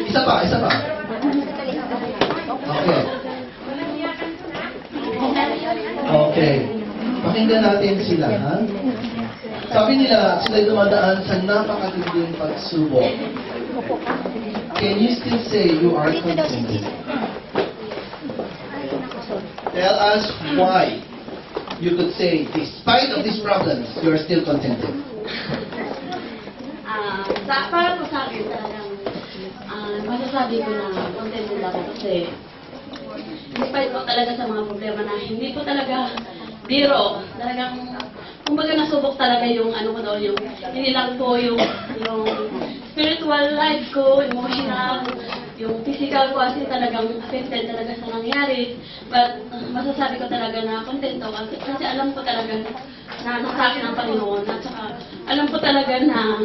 Isa pa, isa pa. Okay. Okay. Pakinggan natin sila, ha? Sabi nila, sila'y dumadaan sa napakatinding pagsubok. Can you still say you are contented? Tell us why you could say, despite of these problems, you are still contented. Para po sa akin talagang masasabi ko na contented ako kasi despite po talaga sa mga problema na hindi po talaga biro, talagang kumbaga nasubok talaga yung ano ko doon, yung hindi lang po yung spiritual life ko, emotional, yung physical ko kasi talagang affected talaga sa nangyari. But masasabi ko talaga na contento kasi alam ko talaga na nasa akin ang Panginoon at saka alam ko talaga na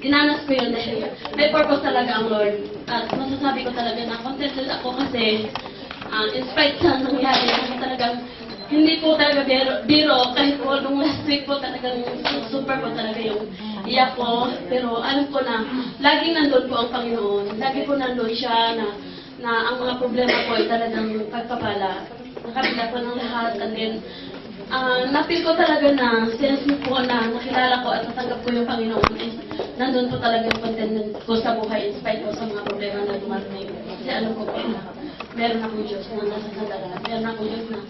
dinanas ko yun dahil may purpose talaga ang Lord. At masasabi ko talaga na contented ako kasi in spite sa nangyari, kasi talagang hindi po talaga biro kahit po nung last week po talagang super po talaga yung iyak ko. Pero alam ko na laging nandun po ang Panginoon. Lagi po nandun siya na ang mga problema po ay talagang pagpapala. Nakabila po ng lahat. And then, napil ko talaga na sense po na nakilala ko at natanggap ko yung Panginoon. Nandun po talaga yung contentment ko sa buhay in spite po sa mga problema na dumating. Kasi alam ko po na meron akong Diyos na nasa sandala. Meron akong Diyos na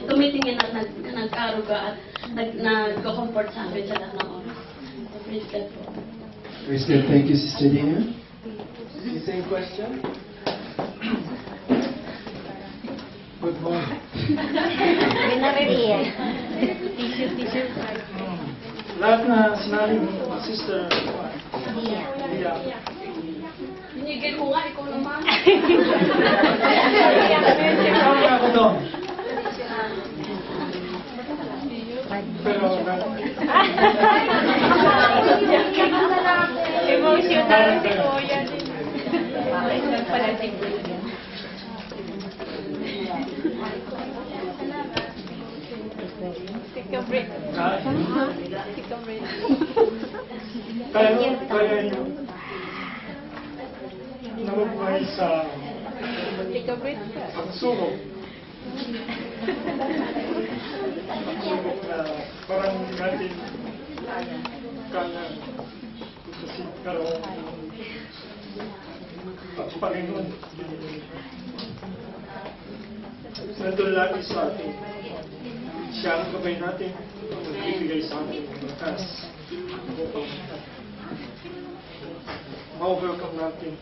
tumitingin at nag-aruga at nag-comfort sa akin sa lahat ng oras. Praise God po. Praise God. Thank you, Sister Dina. The same question? Good morning. Tissue. Lahat na sinabi mo, Sister Lia. Binigay mo nga, ikaw naman. Ikaw nga ako doon. Pero, Emotional si Kuya. Bakit pala si Kuya? Take a break. Take a break. kaya yun, nabubuhay sa Take a break. pagsubok. Pagsubok na parang hindi natin kaya kasi pero ang Panginoon nandun lagi sa atin. Siya ang gabay natin magbibigay sa atin ng lakas upang ma-overcome natin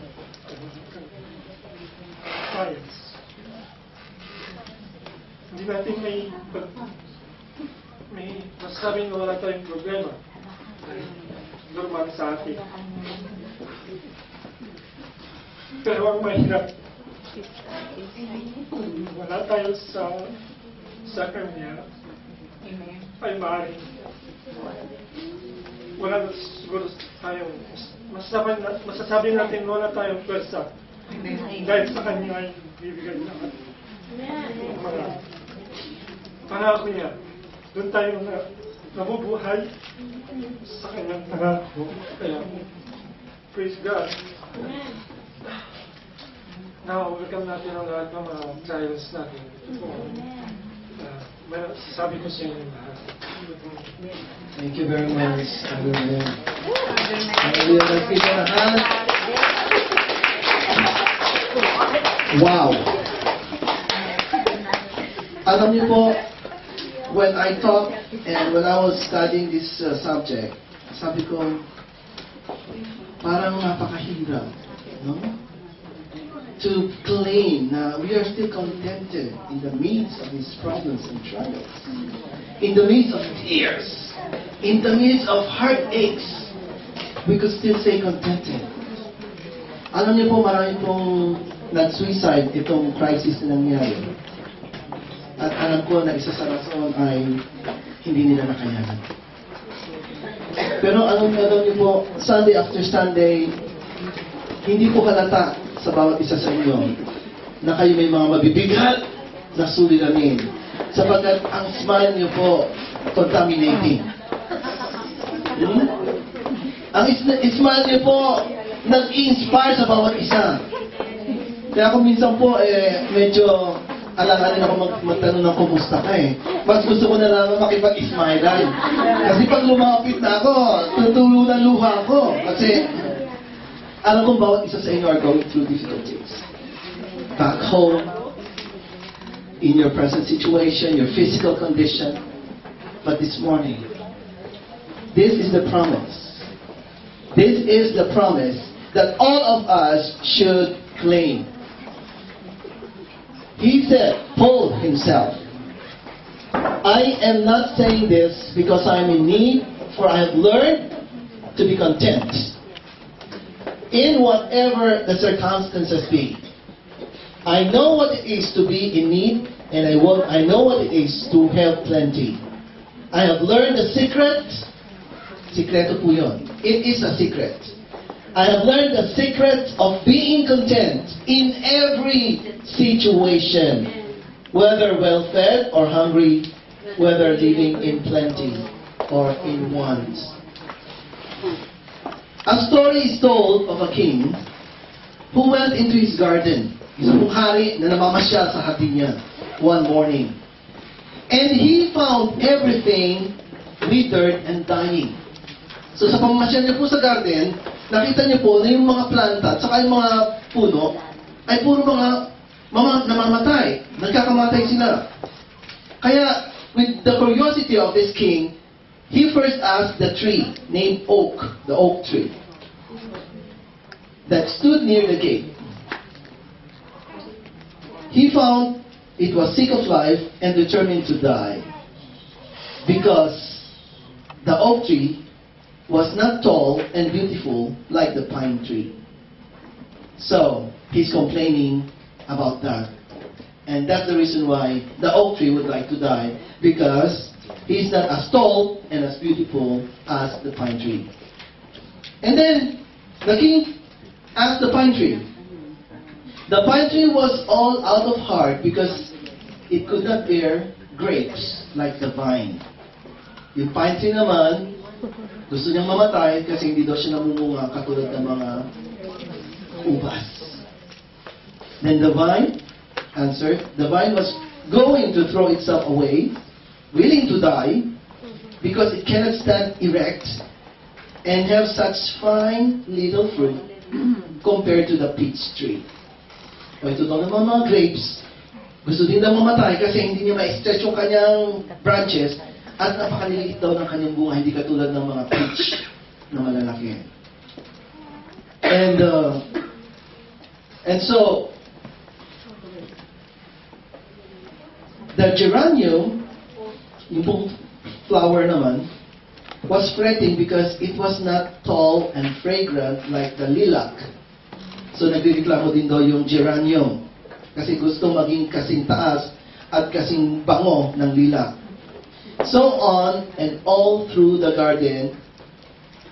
trials. Hindi natin may masasabing na wala tayong problema. Normal sa atin. Pero ang mahirap, kung wala tayo sa Kanya, ay maaaring wala na siguro tayong masasabi natin wala tayong pwersa dahil sa Kanya ay bibigay lahat. Mga pangako niya, doon tayo nabubuhay sa Kanyang pangako. Kaya, praise God. Na-overcome natin ang lahat ng mga trials natin. Sabi ko sa inyo lahat. Thank you very much. Hallelujah. Hallelujah. Nagpita na hand. Wow. Alam niyo po, when I talk and when I was studying this subject, sabi ko, parang napakahirap, no? To claim na we are still contented in the midst of these problems and trials, in the midst of tears, in the midst of heartaches, we could still say contented. Alam niyo po, marami pong nag-suicide itong crisis na nangyari. At alam ko na isa sa rason ay hindi nila nakayanan. Pero alam niyo po, Sunday after Sunday, hindi po halata sa bawat isa sa inyo na kayo may mga mabibigat na suliranin sapagkat ang smile niyo po contaminating. Ang smile niyo po nag-i-inspire sa bawat isa. Kaya ako minsan po, medyo alanganin ako magtanong ng kumusta ka eh. Mas gusto ko na lang makipag-ismailan. Kasi pag lumapit na ako, tutulo na luha ko. Kasi alam kong bawat isa sa inyo are going through difficulties. Back home, in your present situation, your physical condition. But this morning, this is the promise. This is the promise that all of us should claim. He said, Paul himself, I am not saying this because I am in need, for I have learned to be content in whatever the circumstances be. I know what it is to be in need, and I know what it is to have plenty. I have learned the secret. Sikreto po yun. It is a secret. I have learned the secret of being content in every situation, whether well-fed or hungry, whether living in plenty or in want. A story is told of a king who went into his garden. Isang hari na namamasyal sa hardin niya one morning. And he found everything withered and dying. So sa pamamasyal niya po sa garden, nakita niyo po na yung mga planta at saka yung mga puno ay puro mga namamatay. Nagkakamatay sila. Kaya, with the curiosity of this king, he first asked the tree named oak, the oak tree, that stood near the gate. He found it was sick of life and determined to die because the oak tree was not tall and beautiful like the pine tree. So, he's complaining about that. And that's the reason why the oak tree would like to die, because he's not as tall and as beautiful as the pine tree. And then, the king asked the pine tree. The pine tree was all out of heart because it could not bear grapes like the vine. Yung pine tree naman, gusto niyang mamatay kasi hindi daw siya namumunga katulad ng mga ubas. Then the vine answered, the vine was going to throw itself away, willing to die, because it cannot stand erect and have such fine little fruit compared to the peach tree. O ito daw naman mga grapes, gusto din daw mamatay kasi hindi niya ma-stretch yung kanyang branches at napakaliliit daw ng kanyang bunga, hindi katulad ng mga peach na malalaki. And so, the geranium, yung pong flower naman, was fretting because it was not tall and fragrant like the lilac. So, nagreklamo din daw yung geranium kasi gusto maging kasing taas at kasing bango ng lilac. So on and all through the garden,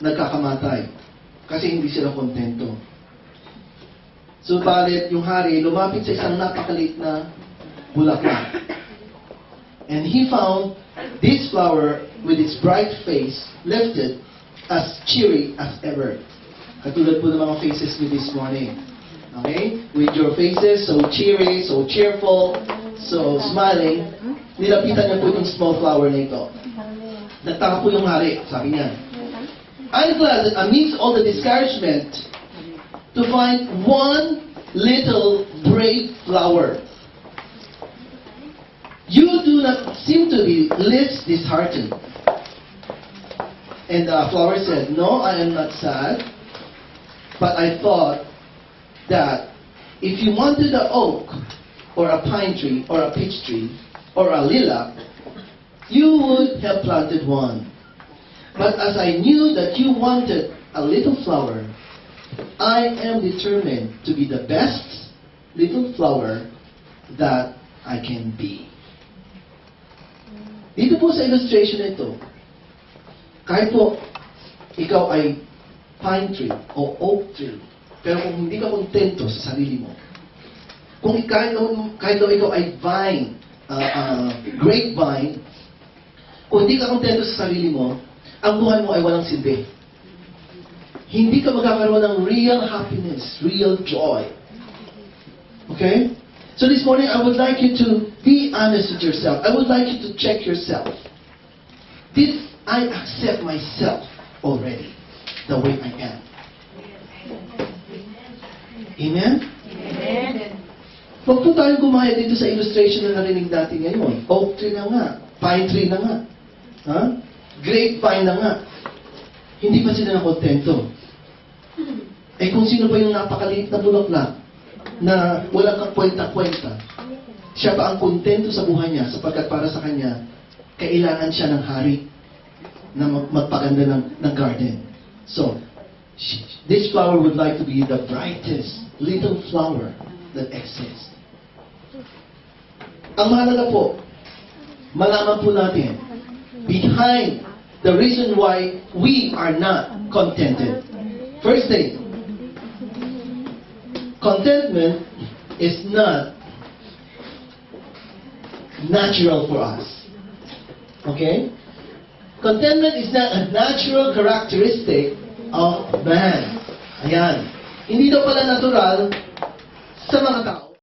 nagkakamatay. Kasi hindi sila kontento. So balit yung hari lumapit sa isang napakaliit na bulaklak. And he found this flower with its bright face lifted as cheery as ever. Katulad po ng mga faces me this morning. Okay? With your faces so cheery, so cheerful, so smiling, nilapitan niya po yung small flower na ito. Nagtaka po yung hari, sabi niya, I'm glad that amidst all the discouragement to find one little brave flower. You do not seem to be least disheartened. And the flower said, no, I am not sad, but I thought that if you wanted an oak, or a pine tree, or a peach tree, or a lilac, you would have planted one. But as I knew that you wanted a little flower, I am determined to be the best little flower that I can be. Dito po sa illustration na ito, kahit po ikaw ay pine tree o oak tree, pero kung hindi ka kontento sa sarili mo, kung kahit daw ikaw ay vine, grapevine, kung hindi ka kontento sa sarili mo, ang buhay mo ay walang silbi. hindi ka magkakaroon ng real happiness, real joy. Okay? So this morning, I would like you to be honest with yourself. I would like you to check yourself. Did I accept myself already the way I am? Amen? Huwag po tayong gumaya dito sa illustration na narinig natin ngayon. Oak tree na nga. Pine tree na nga. Ha? Grapevine na nga. Hindi pa sila nakontento. Eh kung sino pa yung napakaliit na bulaklak na walang kakwenta-kwenta, siya pa ang kontento sa buhay niya sapagkat para sa kanya, kailangan siya ng hari na magpaganda ng garden. So, this flower would like to be the brightest little flower that exists. Ang mahalaga po, malaman po natin, behind the reason why we are not contented. First thing, contentment is not natural for us. Okay? Contentment is not a natural characteristic of man. Ayan. Hindi daw pala natural sa mga tao.